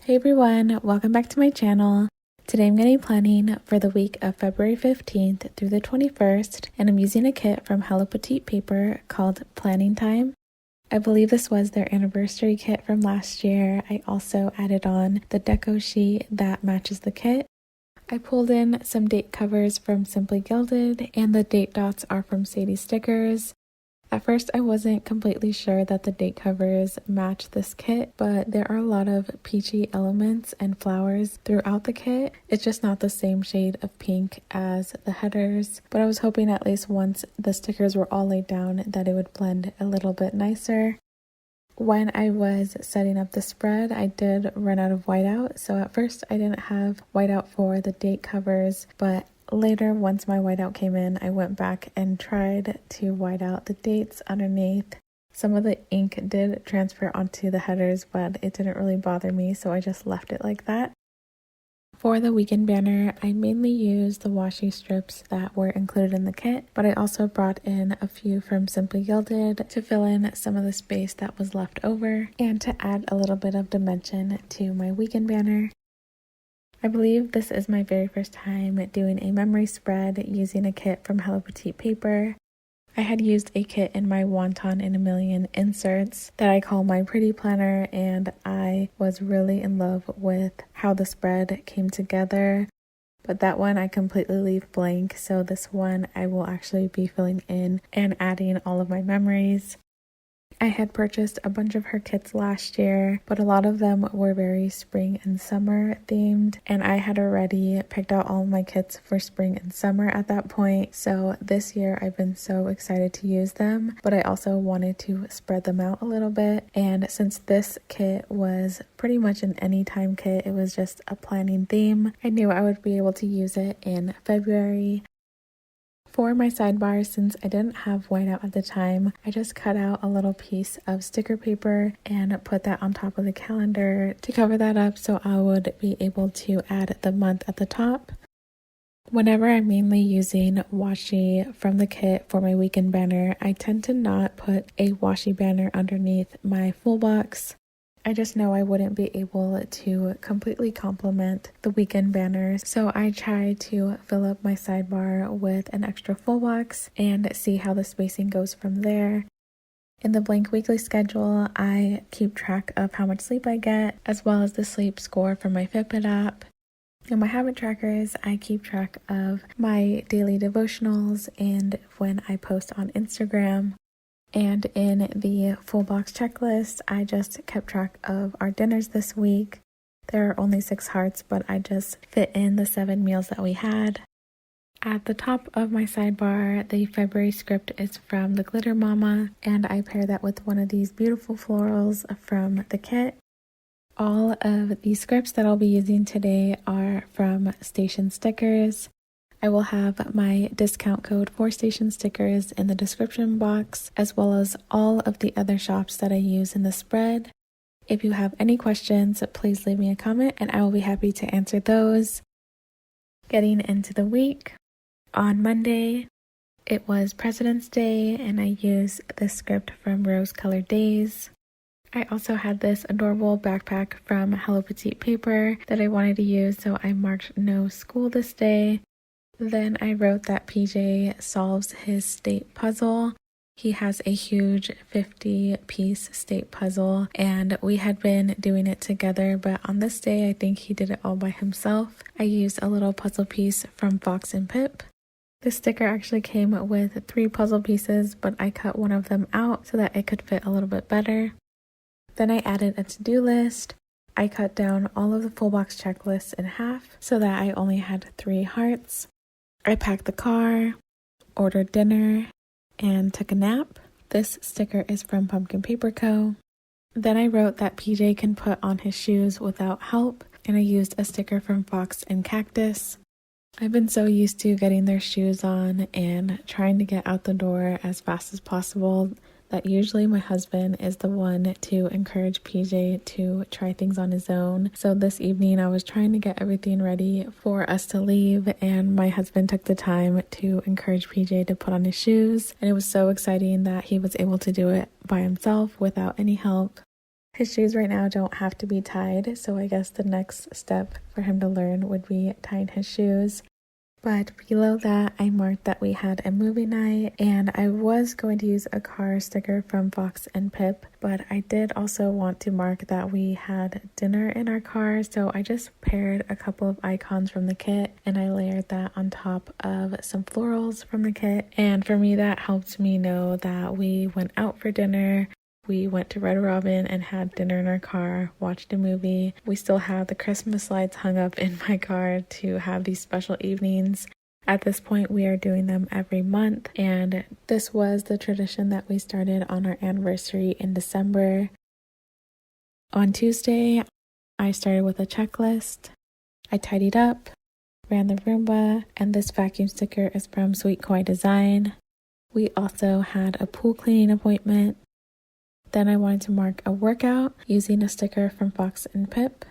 Hey everyone, welcome back to my channel. Today I'm going to be planning for the week of February 15th through the 21st, and I'm using a kit from Hello Petite Paper called Planning Time. I believe this was their anniversary kit from last year. I also added on the deco sheet that matches the kit. I pulled in some date covers from Simply Gilded, and the date dots are from Sadie Stickers. At first, I wasn't completely sure that the date covers match this kit, but there are a lot of peachy elements and flowers throughout the kit. It's just not the same shade of pink as the headers, but I was hoping at least once the stickers were all laid down that it would blend a little bit nicer. When I was setting up the spread, I did run out of whiteout, so at first I didn't have whiteout for the date covers, but later, once my whiteout came in, I went back and tried to white out the dates underneath. Some of the ink did transfer onto the headers, but it didn't really bother me, so I just left it like that. For the weekend banner, I mainly used the washi strips that were included in the kit, but I also brought in a few from Simply Gilded to fill in some of the space that was left over and to add a little bit of dimension to my weekend banner. I believe this is my very first time doing a memory spread using a kit from Hello Petite Paper. I had used a kit in my Wonton in a Million inserts that I call my pretty planner, and I was really in love with how the spread came together. But that one I completely leave blank, so this one I will actually be filling in and adding all of my memories. I had purchased a bunch of her kits last year, but a lot of them were very spring and summer themed, and I had already picked out all of my kits for spring and summer at that point. So this year I've been so excited to use them, but I also wanted to spread them out a little bit. And since this kit was pretty much an anytime kit, it was just a planning theme, I knew I would be able to use it in February. For my sidebar, since I didn't have whiteout at the time, I just cut out a little piece of sticker paper and put that on top of the calendar to cover that up so I would be able to add the month at the top. Whenever I'm mainly using washi from the kit for my weekend banner, I tend to not put a washi banner underneath my full box. I just know I wouldn't be able to completely complement the weekend banners, so I try to fill up my sidebar with an extra full box and see how the spacing goes from there. In the blank weekly schedule, I keep track of how much sleep I get, as well as the sleep score from my Fitbit app. In my habit trackers, I keep track of my daily devotionals and when I post on Instagram. And in the full box checklist, I just kept track of our dinners this week. There are only 6 hearts, but I just fit in the 7 meals that we had. At the top of my sidebar, the February script is from the Glitter Mama, and I pair that with one of these beautiful florals from the kit. All of the scripts that I'll be using today are from Station Stickers. I will have my discount code for Station Stickers in the description box, as well as all of the other shops that I use in the spread. If you have any questions, please leave me a comment and I will be happy to answer those. Getting into the week, on Monday, it was President's Day and I used the script from Rose Colored Days. I also had this adorable backpack from Hello Petite Paper that I wanted to use, so I marked no school this day. Then I wrote that PJ solves his state puzzle. He has a huge 50-piece state puzzle, and we had been doing it together, but on this day, I think he did it all by himself. I used a little puzzle piece from Fox and Pip. The sticker actually came with 3 puzzle pieces, but I cut one of them out so that it could fit a little bit better. Then I added a to-do list. I cut down all of the full box checklists in half so that I only had 3 hearts. I packed the car, ordered dinner, and took a nap. This sticker is from Pumpkin Paper Co. Then I wrote that PJ can put on his shoes without help, and I used a sticker from Fox and Cactus. I've been so used to getting their shoes on and trying to get out the door as fast as possible that usually my husband is the one to encourage PJ to try things on his own. So this evening I was trying to get everything ready for us to leave, and my husband took the time to encourage PJ to put on his shoes, and it was so exciting that he was able to do it by himself without any help. His shoes right now don't have to be tied, so I guess the next step for him to learn would be tying his shoes. But below that, I marked that we had a movie night, and I was going to use a car sticker from Fox and Pip, but I did also want to mark that we had dinner in our car, so I just paired a couple of icons from the kit, and I layered that on top of some florals from the kit. And for me, that helped me know that we went out for dinner. We went to Red Robin and had dinner in our car, watched a movie. We still have the Christmas lights hung up in my car to have these special evenings. At this point, we are doing them every month, and this was the tradition that we started on our anniversary in December. On Tuesday, I started with a checklist. I tidied up, ran the Roomba, and this vacuum sticker is from Sweet Koi Design. We also had a pool cleaning appointment. Then I wanted to mark a workout using a sticker from Fox and Pip.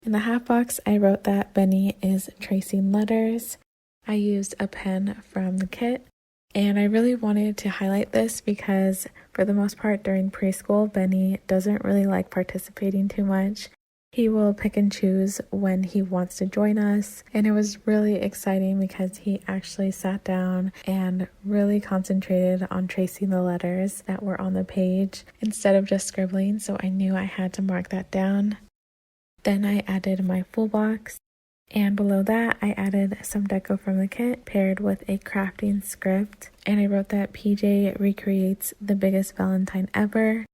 In the half box, I wrote that Benny is tracing letters. I used a pen from the kit, and I really wanted to highlight this because for the most part during preschool, Benny doesn't really like participating too much. He will pick and choose when he wants to join us, and it was really exciting because he actually sat down and really concentrated on tracing the letters that were on the page instead of just scribbling, so I knew I had to mark that down. Then I added my full box, and below that I added some deco from the kit paired with a crafting script, and I wrote that PJ recreates the biggest Valentine ever.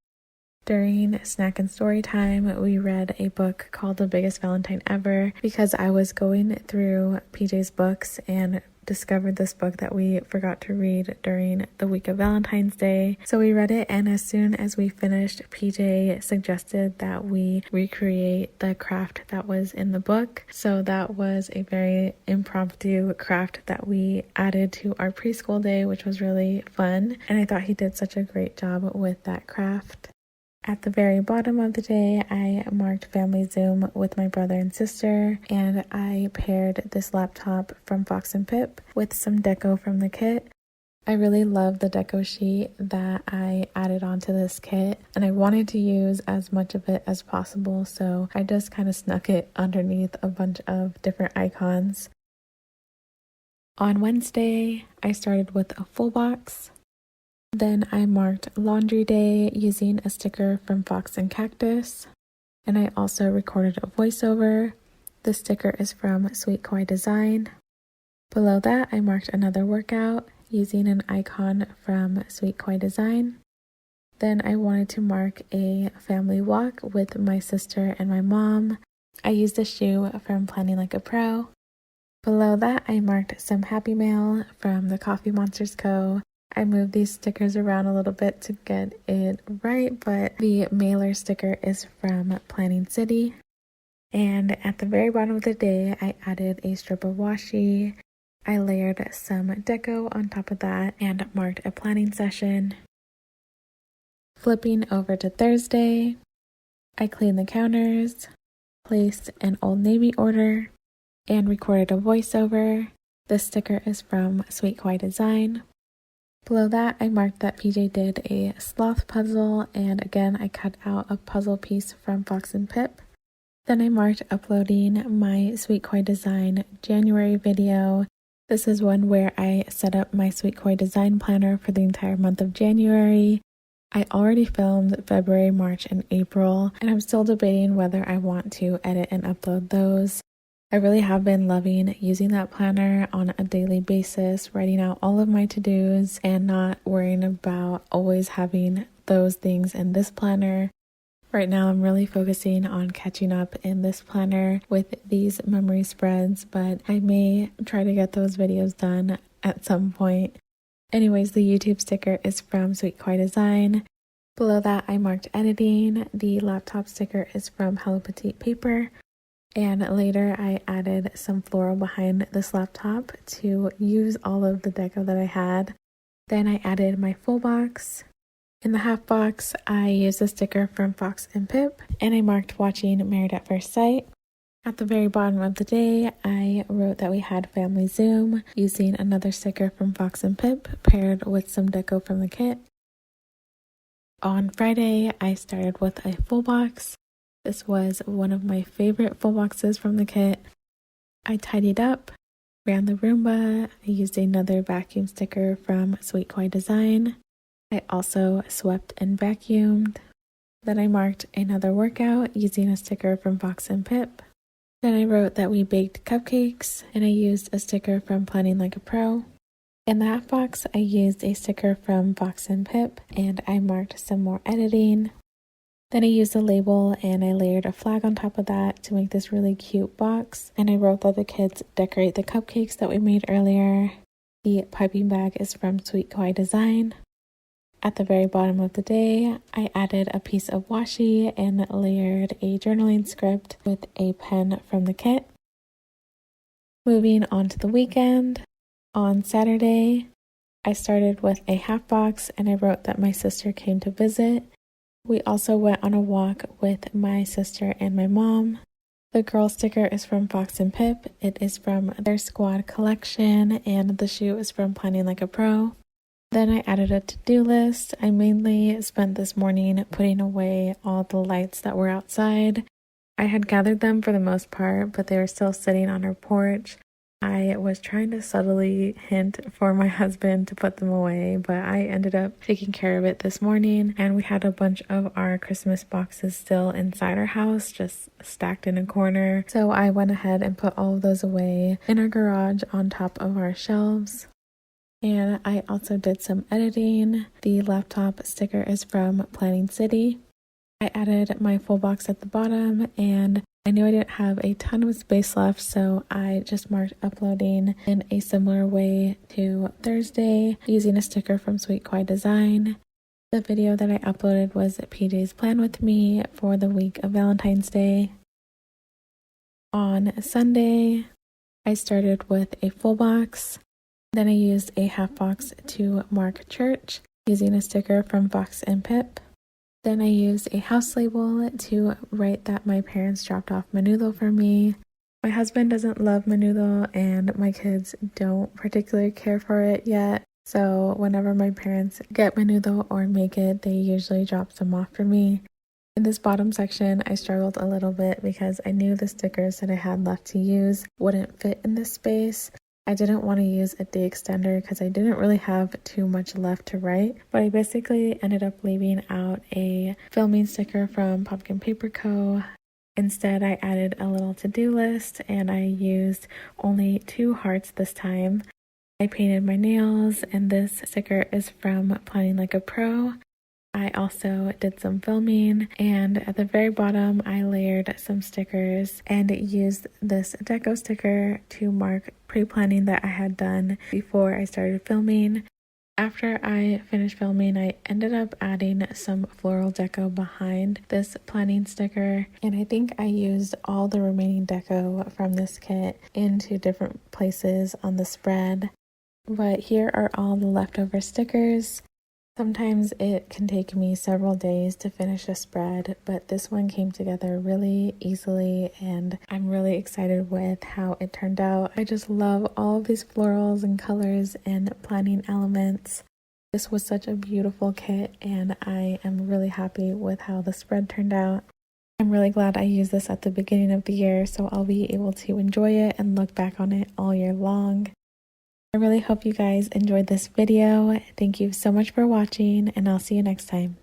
During snack and story time, we read a book called The Biggest Valentine Ever because I was going through PJ's books and discovered this book that we forgot to read during the week of Valentine's Day. So we read it, and as soon as we finished, PJ suggested that we recreate the craft that was in the book. So that was a very impromptu craft that we added to our preschool day, which was really fun. And I thought he did such a great job with that craft. At the very bottom of the day, I marked family Zoom with my brother and sister, and I paired this laptop from Fox and Pip with some deco from the kit. I really love the deco sheet that I added onto this kit, and I wanted to use as much of it as possible, so I just kind of snuck it underneath a bunch of different icons. On Wednesday, I started with a full box. Then I marked laundry day using a sticker from Fox and Cactus, and I also recorded a voiceover. The sticker is from Sweet Koi Design. Below that, I marked another workout using an icon from Sweet Koi Design. Then I wanted to mark a family walk with my sister and my mom. I used a shoe from Planning Like a Pro. Below that, I marked some Happy Mail from the Coffee Monsters Co. I moved these stickers around a little bit to get it right, but the mailer sticker is from Planning City. And at the very bottom of the day, I added a strip of washi. I layered some deco on top of that and marked a planning session. Flipping over to Thursday, I cleaned the counters, placed an Old Navy order, and recorded a voiceover. This sticker is from Sweet Koi Design. Below that, I marked that PJ did a sloth puzzle, and again, I cut out a puzzle piece from Fox and Pip. Then I marked uploading my Sweet Koi Design January video. This is one where I set up my Sweet Koi Design planner for the entire month of January. I already filmed February, March, and April, and I'm still debating whether I want to edit and upload those. I really have been loving using that planner on a daily basis, writing out all of my to-dos and not worrying about always having those things in this planner. Right now, I'm really focusing on catching up in this planner with these memory spreads, but I may try to get those videos done at some point. Anyways, the YouTube sticker is from Sweet Koi Design. Below that, I marked editing. The laptop sticker is from Hello Petite Paper. And later I added some floral behind this laptop to use all of the deco that I had. Then I added my full box. In the half box, I used a sticker from Fox and Pip, and I marked watching Married at First Sight. At the very bottom of the day, I wrote that we had family Zoom using another sticker from Fox and Pip paired with some deco from the kit. On Friday, I started with a full box. This was one of my favorite full boxes from the kit. I tidied up, ran the Roomba, I used another vacuum sticker from Sweet Koi Design. I also swept and vacuumed. Then I marked another workout using a sticker from Fox and Pip. Then I wrote that we baked cupcakes, and I used a sticker from Planning Like a Pro. In the half box, I used a sticker from Fox and Pip, and I marked some more editing. Then I used a label and I layered a flag on top of that to make this really cute box. And I wrote that the kids decorate the cupcakes that we made earlier. The piping bag is from Sweet Koi Design. At the very bottom of the day, I added a piece of washi and layered a journaling script with a pen from the kit. Moving on to the weekend, on Saturday, I started with a half box and I wrote that my sister came to visit. We also went on a walk with my sister and my mom. The girl sticker is from Fox and Pip. It is from their squad collection, and the shoe is from Planning Like a Pro. Then I added a to-do list. I mainly spent this morning putting away all the lights that were outside. I had gathered them for the most part, but they were still sitting on our porch. I was trying to subtly hint for my husband to put them away, but I ended up taking care of it this morning, and we had a bunch of our Christmas boxes still inside our house, just stacked in a corner. So I went ahead and put all of those away in our garage on top of our shelves. And I also did some editing. The laptop sticker is from Planning City. I added my full box at the bottom, and I knew I didn't have a ton of space left, so I just marked uploading in a similar way to Thursday using a sticker from Sweet Koi Design. The video that I uploaded was PJ's plan with me for the week of Valentine's Day. On Sunday, I started with a full box. Then I used a half box to mark church using a sticker from Fox and Pip. Then I used a house label to write that my parents dropped off menudo for me. My husband doesn't love menudo and my kids don't particularly care for it yet. So whenever my parents get menudo or make it, they usually drop some off for me. In this bottom section, I struggled a little bit because I knew the stickers that I had left to use wouldn't fit in this space. I didn't want to use a day extender because I didn't really have too much left to write, but I basically ended up leaving out a filming sticker from Pumpkin Paper Co. Instead, I added a little to-do list and I used only 2 hearts this time. I painted my nails, and this sticker is from Planning Like a Pro. I also did some filming, and at the very bottom I layered some stickers and used this deco sticker to mark pre-planning that I had done before I started filming. After I finished filming, I ended up adding some floral deco behind this planning sticker, and I think I used all the remaining deco from this kit into different places on the spread. But here are all the leftover stickers. Sometimes it can take me several days to finish a spread, but this one came together really easily and I'm really excited with how it turned out. I just love all of these florals and colors and planning elements. This was such a beautiful kit and I am really happy with how the spread turned out. I'm really glad I used this at the beginning of the year, so I'll be able to enjoy it and look back on it all year long. I really hope you guys enjoyed this video. Thank you so much for watching, and I'll see you next time.